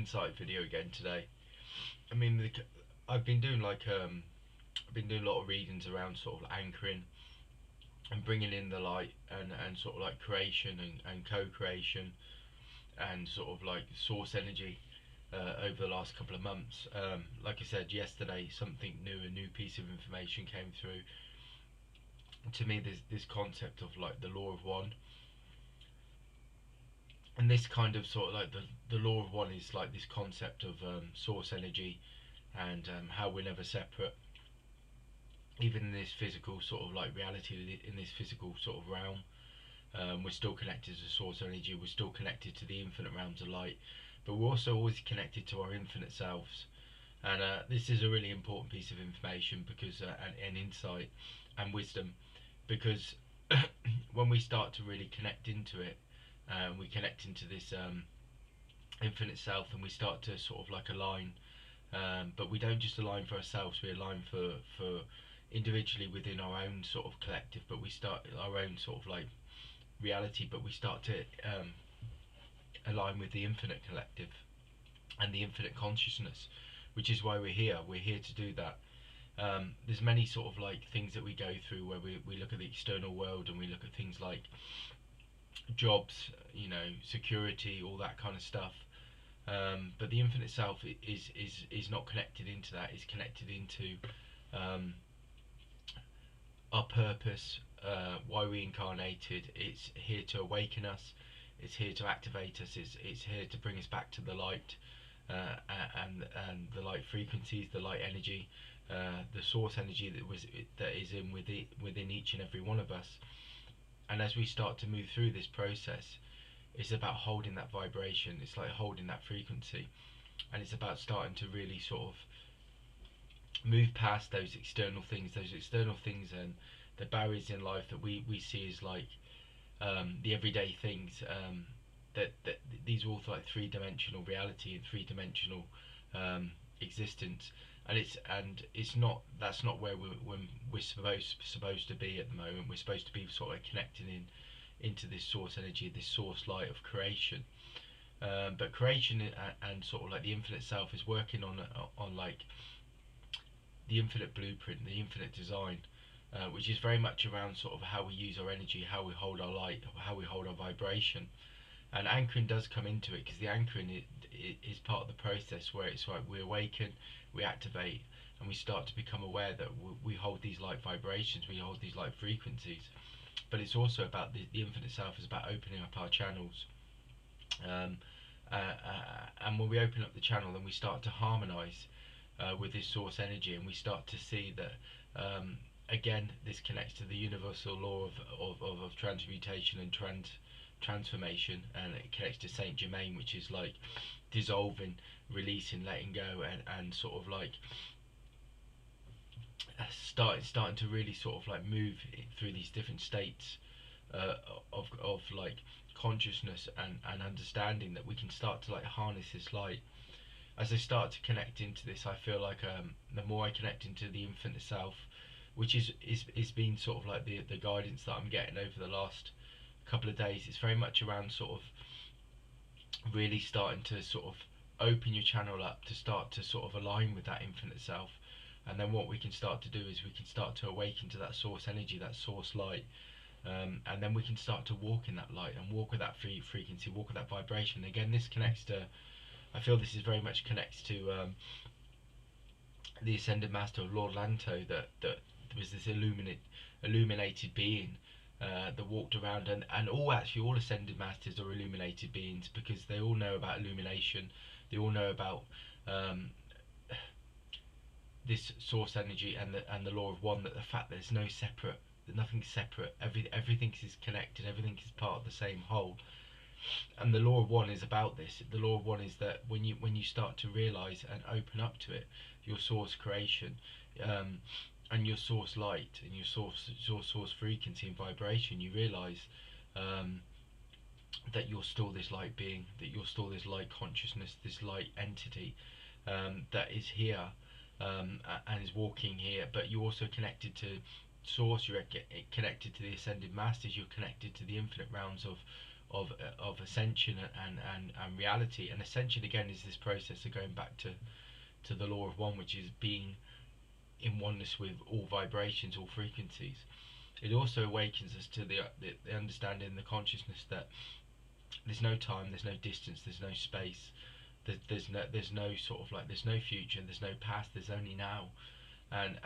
insight video again today. I mean, I've been doing I've been doing a lot of readings around sort of anchoring and bringing in the light and sort of like creation and co-creation and sort of like source energy over the last couple of months. Like I said yesterday, something new, a new piece of information came through. To me, there's this concept of like the law of one, and this kind of sort of like the law of one is like this concept of source energy and how we're never separate, even in this physical sort of like reality, in this physical sort of realm. We're still connected to source energy, we're still connected to the infinite realms of light, but we're also always connected to our infinite selves. And this is a really important piece of information because and insight and wisdom, because when we start to really connect into it, we connect into this infinite self, and we start to sort of like align. But we don't just align for ourselves; we align for individually within our own sort of collective. But we start our own sort of like reality. But we start to align with the infinite collective and the infinite consciousness, which is why we're here. We're here to do that. There's many sort of like things that we go through where we look at the external world and we look at things like jobs, security, all that kind of stuff. But the infinite self is not connected into that. It's connected into um, our purpose, why we incarnated. It's here to awaken us. It's here to activate us. It's here to bring us back to the light, and the light frequencies, the light energy, the source energy that is within each and every one of us. And as we start to move through this process, it's about holding that vibration. It's like holding that frequency, and it's about starting to really sort of move past those external things and the barriers in life that we see as like the everyday things. That these are all like three-dimensional reality and three-dimensional existence, and it's not, that's not where we're supposed to be at the moment. We're supposed to be sort of connecting into this source energy, this source light of creation. But creation and sort of like the infinite self is working on like the infinite blueprint, the infinite design, which is very much around sort of how we use our energy, how we hold our light, how we hold our vibration. And anchoring does come into it, because the anchoring is part of the process where it's like we awaken, we activate, and we start to become aware that we hold these light vibrations, we hold these light frequencies. But it's also about the infinite self is about opening up our channels. Um, and when we open up the channel, then we start to harmonize with this source energy, and we start to see that again, this connects to the universal law of transmutation and transformation, and it connects to Saint Germain, which is like dissolving, releasing, letting go, and sort of like starting to really sort of like move through these different states uh, of like consciousness and understanding, that we can start to like harness this light. As I start to connect into this, I feel like the more I connect into the infinite self, which is been sort of like the guidance that I'm getting over the last couple of days. It's very much around sort of really starting to sort of open your channel up to start to sort of align with that infinite self. And then what we can start to do is we can start to awaken to that source energy, that source light, and then we can start to walk in that light and walk with that frequency, walk with that vibration. Again, this connects to, I feel this is very much connects to the ascended master of Lord Lanto, that was this illuminated being that walked around, and all ascended masters are illuminated beings, because they all know about illumination. They all know about this source energy and the law of one, that the fact that there's no separate, that nothing's separate, everything is connected, everything is part of the same whole. And the law of one is about this. The law of one is that when you start to realize and open up to it, your source creation, and your source light, and your source frequency and vibration, you realize that you're still this light being, that you're still this light consciousness, this light entity that is here, and is walking here. But you're also connected to source, you're connected to the ascended masters, you're connected to the infinite realms of ascension and reality. And ascension again is this process of going back to the law of one, which is being in oneness with all vibrations, all frequencies. It also awakens us to the understanding, the consciousness that there's no time, there's no distance, there's no space, there's no sort of like, there's no future, there's no past, there's only now. And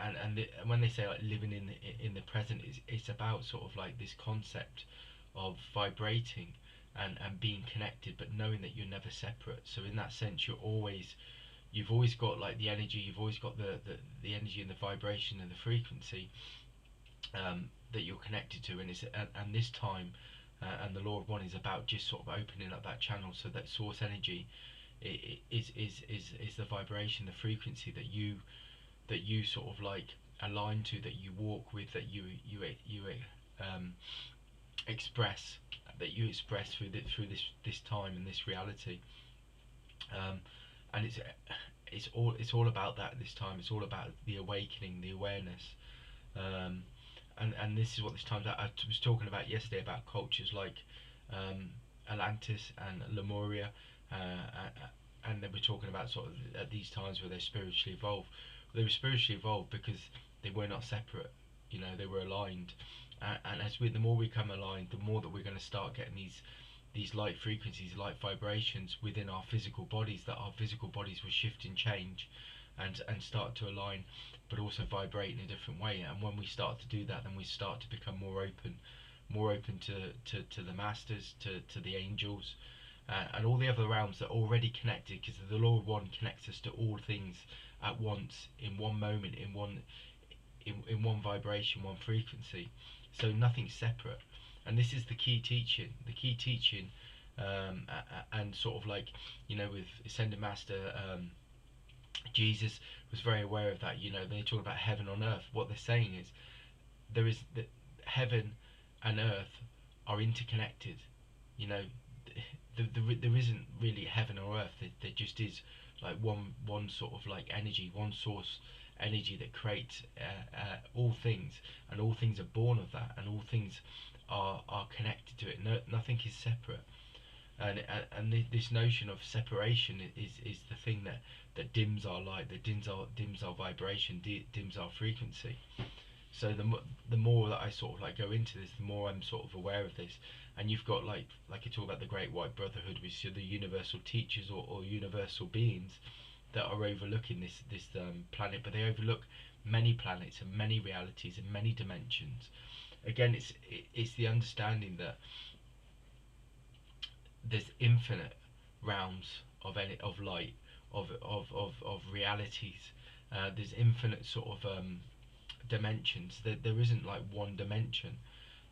when they say like living in the present, it's about sort of like this concept of vibrating and being connected, but knowing that you're never separate. So in that sense, you've always got like the energy, you've always got the energy and the vibration and the frequency, that you're connected to. And this time, and the law of one is about just sort of opening up that channel, so that source energy is the vibration, the frequency that you sort of like align to, that you walk with, that you um, express, through this time and this reality. um, and it's all about that this time. It's all about the awakening, the awareness. um, and this is what this time's at. I was talking about yesterday about cultures like um, Atlantis and Lemuria, and then we're talking about sort of at these times where they're spiritually evolved. They were spiritually evolved because they were not separate. They were aligned. And the more we become aligned, the more that we're going to start getting these light frequencies, light vibrations within our physical bodies, that our physical bodies will shift and change and start to align, but also vibrate in a different way. And when we start to do that, then we start to become more open to the masters, to the angels, and all the other realms that are already connected, because the law of one connects us to all things at once, in one moment, in one vibration, one frequency. So nothing's separate. And this is the key teaching. And sort of like, with Ascended Master, Jesus was very aware of that. They talk about heaven on earth. What they're saying is there is that heaven and earth are interconnected. You know, there isn't really heaven or earth. There just is like one sort of like energy, one source energy that creates all things, and all things are born of that, and all things are connected to it. Nothing is separate. And this notion of separation is the thing that dims our light, that dims our vibration, dims our frequency. So the more that I sort of like go into this, the more I'm sort of aware of this. And you've got like you talk about the Great White Brotherhood, which are the universal teachers, or universal beings that are overlooking this planet, but they overlook many planets and many realities and many dimensions. Again, it's the understanding that there's infinite realms of light, of realities. There's infinite sort of dimensions. There isn't like one dimension.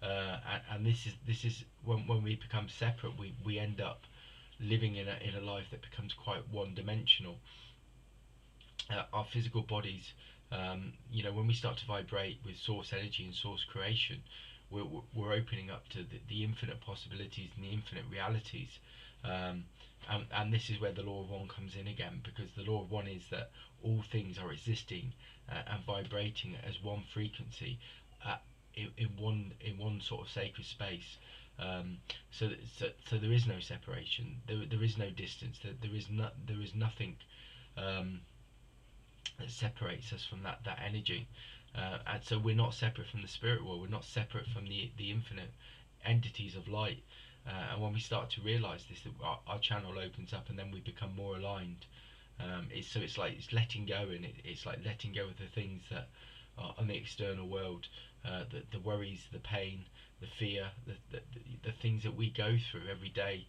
And this is when we become separate, we end up living in a life that becomes quite one dimensional. Our physical bodies, when we start to vibrate with source energy and source creation, we're opening up to the infinite possibilities and the infinite realities. And this is where the law of one comes in again, because the law of one is that all things are existing and vibrating as one frequency, in one sort of sacred space. So there is no separation. There is no distance. There is nothing that separates us from that energy. And so we're not separate from the spirit world. We're not separate from the infinite entities of light. And when we start to realise this, that our channel opens up, and then we become more aligned. It's like it's letting go, and it's like letting go of the things that are on the external world, the worries, the pain, the fear, the things that we go through every day,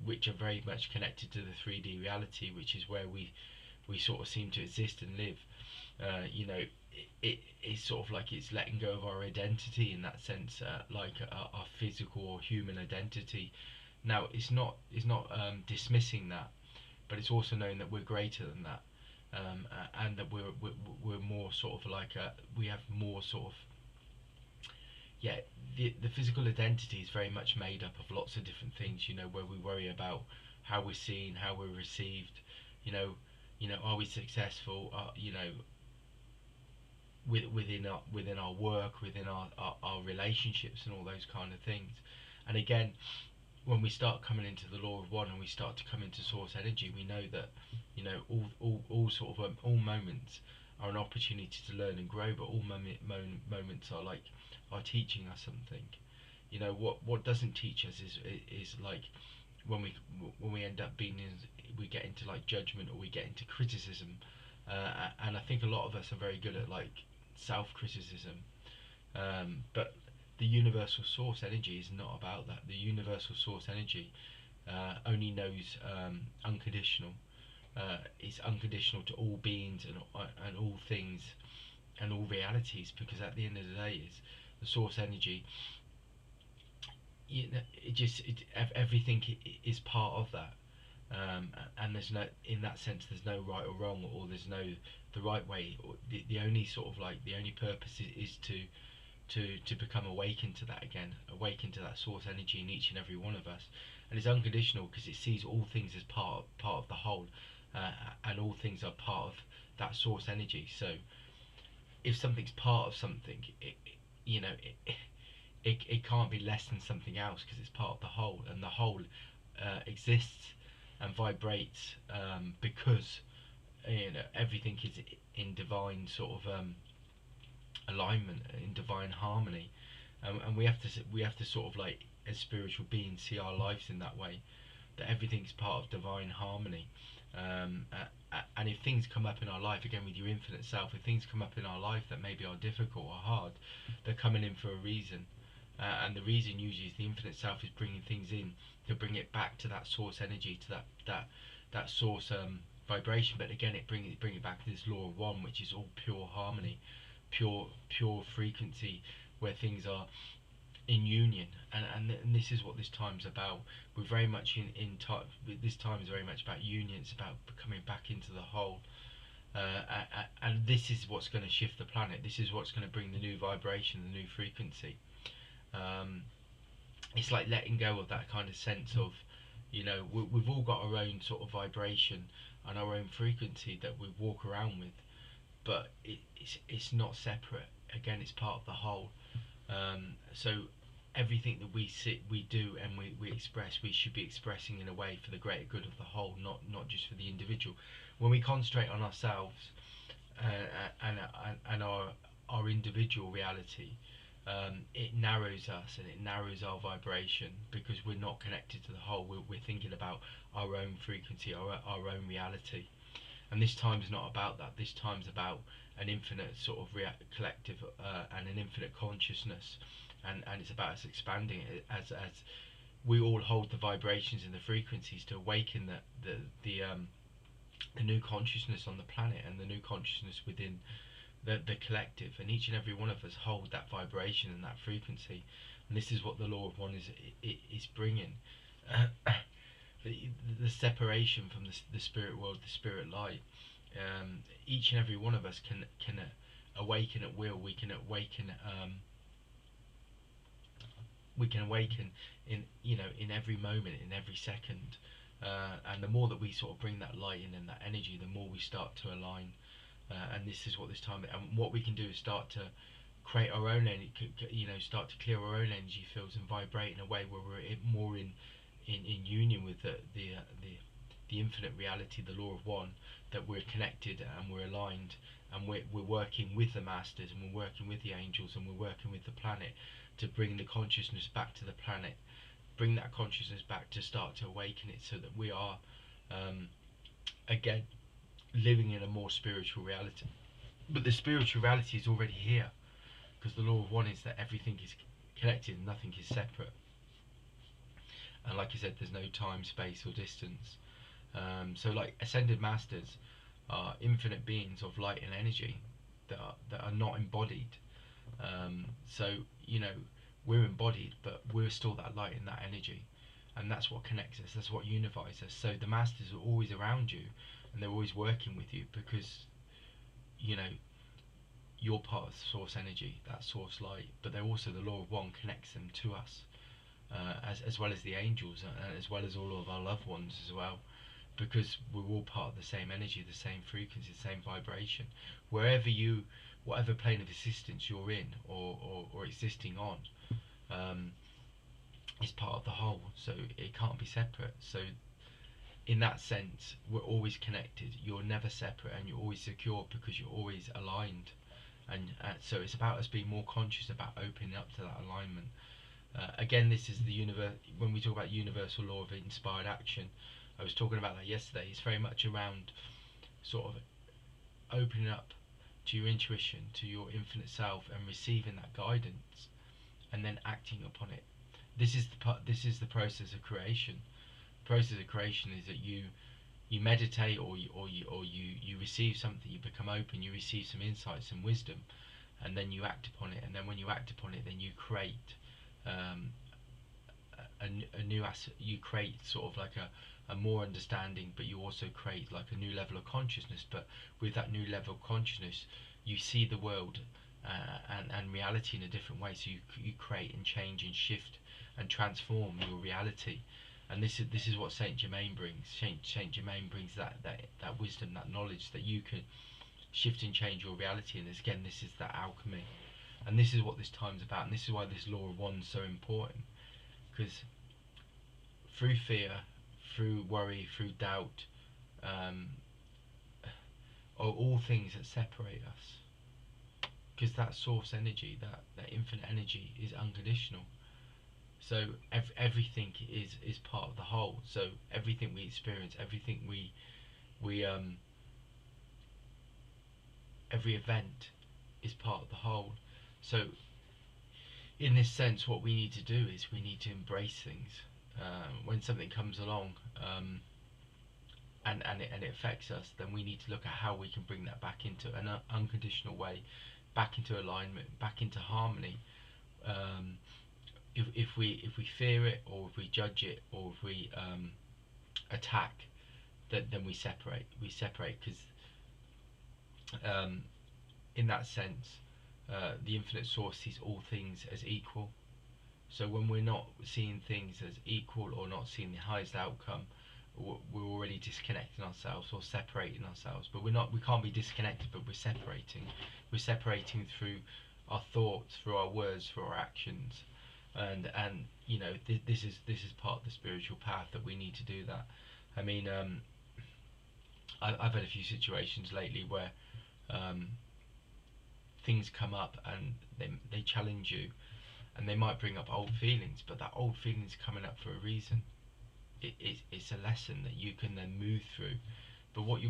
which are very much connected to the 3D reality, which is where we sort of seem to exist and live. It's sort of like it's letting go of our identity in that sense, like our physical or human identity. Now, it's not dismissing that, but it's also knowing that we're greater than that, and that we're more sort of like we have more sort of, yeah. The physical identity is very much made up of lots of different things. Where we worry about how we're seen, how we're received. Are we successful? Within our work, within our relationships, and all those kind of things. And again, when we start coming into the law of one and we start to come into source energy, we know that, all sort of all moments are an opportunity to learn and grow, but all moments are teaching us something. What doesn't teach us is like when we end up being we get into like judgment, or we get into criticism, and I think a lot of us are very good at like self-criticism, but the universal source energy is not about that. The universal source energy only knows unconditional. It's unconditional to all beings and all things and all realities, because at the end of the day, is the source energy. Everything is part of that, and there's no, in that sense, there's no right or wrong, or there's no the right way. Or the only sort of like the only purpose is to become awakened to that again, awakened to that source energy in each and every one of us. And it's unconditional because it sees all things as part of the whole, and all things are part of that source energy. So if something's part of something, you know it, it can't be less than something else, because it's part of the whole, and the whole exists and vibrates, because everything is in divine sort of alignment, in divine harmony, and we have to sort of like, as spiritual beings, see our lives in that way, that everything's part of divine harmony. And if things come up in our life, again with your infinite self, if things come up in our life that maybe are difficult or hard, they're coming in for a reason, and the reason usually is the infinite self is bringing things in to bring it back to that source energy, to that source vibration. But again, bring it back to this law of one, which is all pure harmony, pure frequency, where things are in union. And this is what this time's about. We're very much in time. This time is very much about union. It's about coming back into the whole, and this is what's going to shift the planet. This is what's going to bring the new vibration, the new frequency. um, it's like letting go of that kind of sense of, we've all got our own sort of vibration and our own frequency that we walk around with, but it's not separate. Again, it's part of the whole. So everything that we do, and we express, we should be expressing in a way for the greater good of the whole, not just for the individual. When we concentrate on ourselves, and our individual reality, it narrows us and it narrows our vibration, because we're not connected to the whole. We're thinking about our own frequency, our own reality. And this time's not about that. This time's about an infinite sort of collective, and an infinite consciousness, and it's about us expanding it as we all hold the vibrations and the frequencies to awaken the new consciousness on the planet, and the new consciousness within the collective, and each and every one of us hold that vibration and that frequency. And this is what the law of one is bringing. The separation from the spirit world, the spirit light. Each and every one of us can awaken at will. We can awaken in every moment, in every second. And the more that we sort of bring that light in and that energy, the more we start to align. And this is what this time, and what we can do is start to create our own energy, start to clear our own energy fields and vibrate in a way where we're more in union with the infinite reality, the law of one, that we're connected and we're aligned, and we're working with the masters, and we're working with the angels, and we're working with the planet to bring the consciousness back to the planet, bring that consciousness back, to start to awaken it, so that we are again living in a more spiritual reality. But the spiritual reality is already here, because the law of one is that everything is connected and nothing is separate. And like I said, there's no time, space, or distance. So like ascended masters are infinite beings of light and energy that are not embodied. So we're embodied, but we're still that light and that energy, and that's what connects us. That's what unifies us. So the masters are always around you, and they're always working with you, because you're part of the source energy, that source light. But they're also, the law of one connects them to us, as well as the angels, and as well as all of our loved ones as well, because we're all part of the same energy, the same frequency, the same vibration. Whatever plane of existence you're in, or existing on, is part of the whole, so it can't be separate. So in that sense, we're always connected. You're never separate, and you're always secure because you're always aligned. And so it's about us being more conscious about opening up to that alignment. Again, this is the universe. When we talk about universal law of inspired action, I was talking about that yesterday. It's very much around sort of opening up to your intuition, to your infinite self, and receiving that guidance, and then acting upon it. This is the part. This is the process of creation. The process of creation is that you meditate, or you receive something, you become open, you receive some insights and wisdom, and then you act upon it. And then when you act upon it, then you create um, a new asset. You create sort of like a more understanding, but you also create like a new level of consciousness. But with that new level of consciousness, you see the world and reality in a different way. So you create and change and shift and transform your reality. And this is what Saint Germain brings. Saint Germain brings that wisdom, that knowledge that you can shift and change your reality. And again, this is that alchemy, and this is what this time's about. And this is why this law of one is so important, because through fear, through worry, through doubt, um, are all things that separate us. Because that source energy, that infinite energy, is unconditional. So everything is part of the whole. So everything we experience, everything we every event is part of the whole. So in this sense, what we need to do is we need to embrace things. When something comes along, and it affects us, then we need to look at how we can bring that back into an unconditional way, back into alignment, back into harmony. Um, if we fear it, or if we judge it, or if we attack, then we separate. We separate because in that sense, the infinite source sees all things as equal. So when we're not seeing things as equal, or not seeing the highest outcome, we're already disconnecting ourselves or separating ourselves. But we're not. We can't be disconnected, but we're separating. We're separating through our thoughts, through our words, through our actions, and this is part of the spiritual path, that we need to do that. I mean, I've had a few situations lately where um, things come up and they challenge you, and they might bring up old feelings, but that old feeling is coming up for a reason. It's a lesson that you can then move through. But when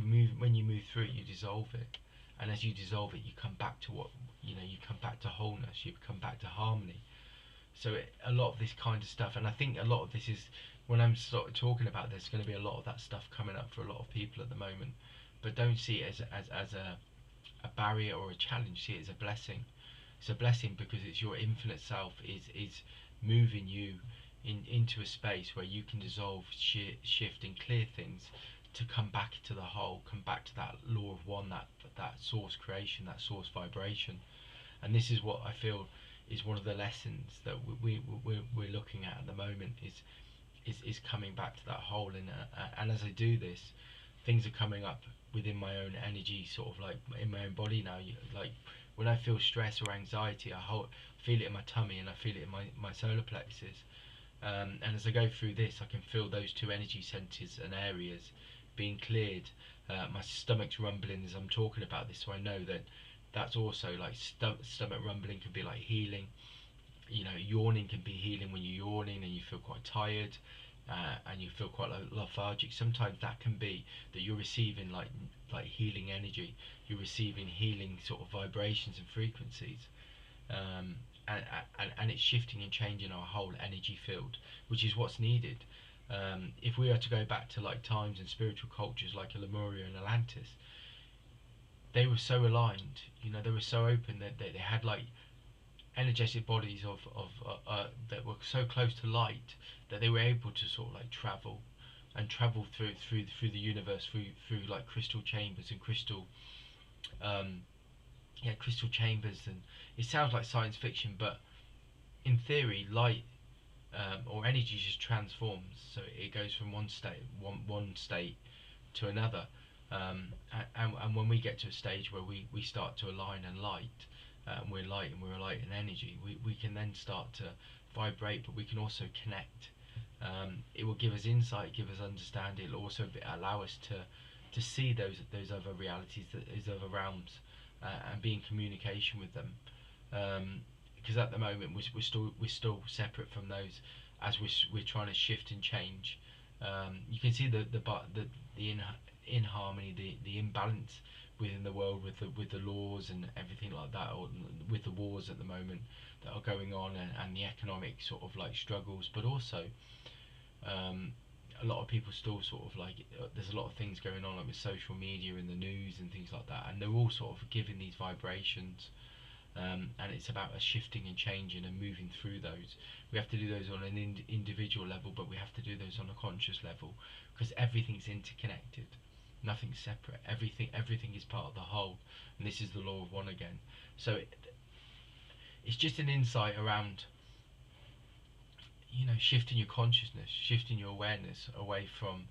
you move through it, you dissolve it, and as you dissolve it, you come back to you come back to wholeness, you come back to harmony. So a lot of this kind of stuff, and I think a lot of this is, when I'm sort of talking about, there's going to be a lot of that stuff coming up for a lot of people at the moment. But don't see it as a barrier or a challenge. See it as a blessing. It's a blessing because it's your infinite self is moving you into a space where you can dissolve, shift, and clear things to come back to the whole, come back to that law of one, that source creation, that source vibration. And this is what I feel is one of the lessons that we're looking at the moment, is coming back to that whole. And as I do this, things are coming up within my own energy, sort of like in my own body now. Like when I feel stress or anxiety, feel it in my tummy, and I feel it in my solar plexus. And as I go through this, I can feel those two energy centers and areas being cleared. My stomach's rumbling as I'm talking about this, so I know that that's also like stomach rumbling can be like healing. Yawning can be healing when you're yawning and you feel quite tired, and you feel quite lethargic. Sometimes that can be that you're receiving like healing energy. You're receiving healing sort of vibrations and frequencies. Um, and it's shifting and changing our whole energy field, which is what's needed. If we are to go back to like times and spiritual cultures like Lemuria and Atlantis, they were so aligned. They were so open that they had like energetic bodies that were so close to light that they were able to sort of like travel through the universe, through like crystal chambers and um, crystal chambers. And it sounds like science fiction, but in theory, light, or energy, just transforms. So it goes from one state to another. And when we get to a stage where we start to align and light, we're light and we're light in energy, we can then start to vibrate, but we can also connect. It will give us insight, give us understanding. It'll also allow us to see those other realities, those other realms, and be in communication with them. Because at the moment we're still separate from those, as we're trying to shift and change. You can see the in harmony, the imbalance within the world with the laws and everything like that, or with the wars at the moment that are going on, and the economic sort of like struggles, but also um, a lot of people still sort of like there's a lot of things going on like with social media and the news and things like that, and they're all sort of giving these vibrations. And it's about us shifting and changing and moving through those. We have to do those on an individual level, but we have to do those on a conscious level, because everything's interconnected. Nothing's separate. Everything is part of the whole, and this is the law of one again. So it's just an insight around, shifting your consciousness, shifting your awareness away from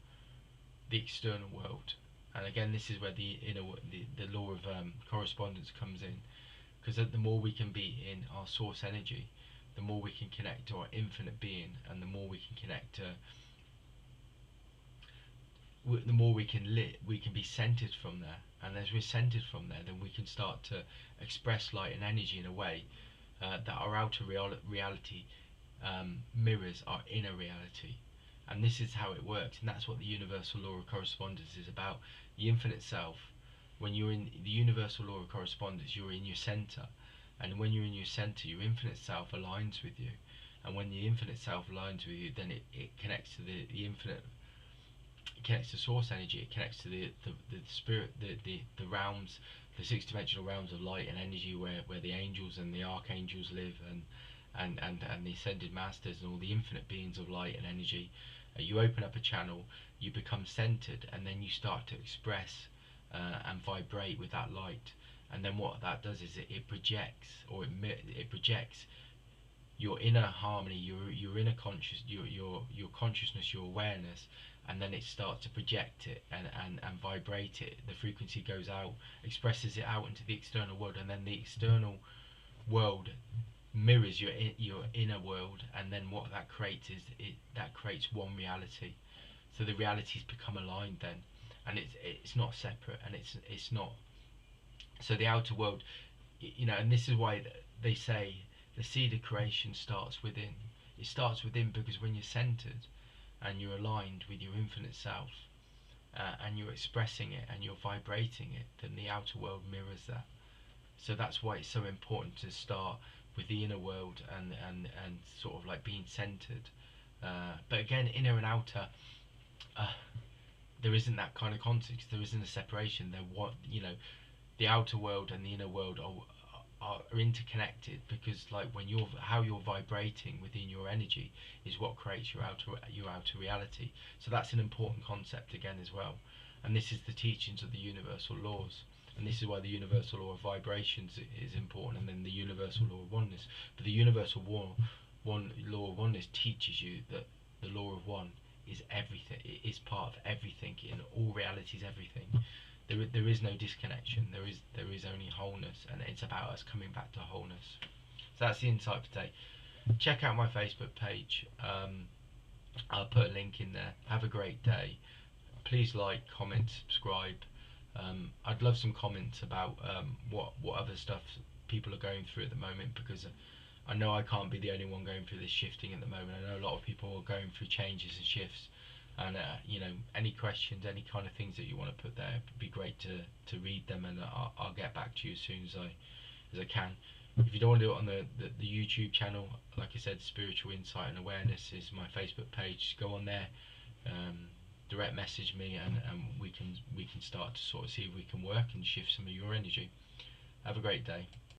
the external world. And again, this is where the law of correspondence comes in, because the more we can be in our source energy, the more we can connect to our infinite being, and the more we can connect to, the more we can be centered from there. And as we're centered from there, then we can start to express light and energy in a way that our outer reality mirrors our inner reality. And this is how it works, and that's what the universal law of correspondence is about. The infinite self, when you're in the universal law of correspondence, you're in your center, and when you're in your center, your infinite self aligns with you. And when the infinite self aligns with you, then it connects to the infinite, it connects to source energy, it connects to the spirit, the realms, the six-dimensional realms of light and energy, where the angels and the archangels live, and the ascended masters and all the infinite beings of light and energy. You open up a channel, you become centered, and then you start to express and vibrate with that light. And then what that does is it projects, or it projects your inner harmony, your inner your consciousness, your awareness, and then it starts to project it and vibrate it. The frequency goes out, expresses it out into the external world, and then the external world mirrors your inner world. And then what that creates is that creates one reality. So the realities become aligned then, and it's not separate, and it's not. So the outer world, and this is why they say the seed of creation starts within. It starts within, because when you're centered and you're aligned with your infinite self, and you're expressing it and you're vibrating it, then the outer world mirrors that. So that's why it's so important to start with the inner world, and sort of like being centered. But again, inner and outer, there isn't that kind of context. There isn't a separation. The outer world and the inner world are interconnected, because like how you're vibrating within your energy is what creates your outer reality. So that's an important concept again as well. And this is the teachings of the universal laws. And this is why the universal law of vibrations is important, and then the universal law of oneness. But the universal law of oneness teaches you that the law of one is everything. It is part of everything, in all realities, everything. There is no disconnection. There is only wholeness, and it's about us coming back to wholeness. So that's the insight for today. Check out my Facebook page. I'll put a link in there. Have a great day. Please like, comment, subscribe. I'd love some comments about what other stuff people are going through at the moment, because I know I can't be the only one going through this shifting at the moment. I know a lot of people are going through changes and shifts, and any questions, any kind of things that you want to put there, it'd be great to read them, and I'll get back to you as soon as I can. If you don't want to do it on the YouTube channel, like I said, Spiritual Insight and Awareness is my Facebook page. Just go on there, direct message me, and we can start to sort of see if we can work and shift some of your energy. Have a great day.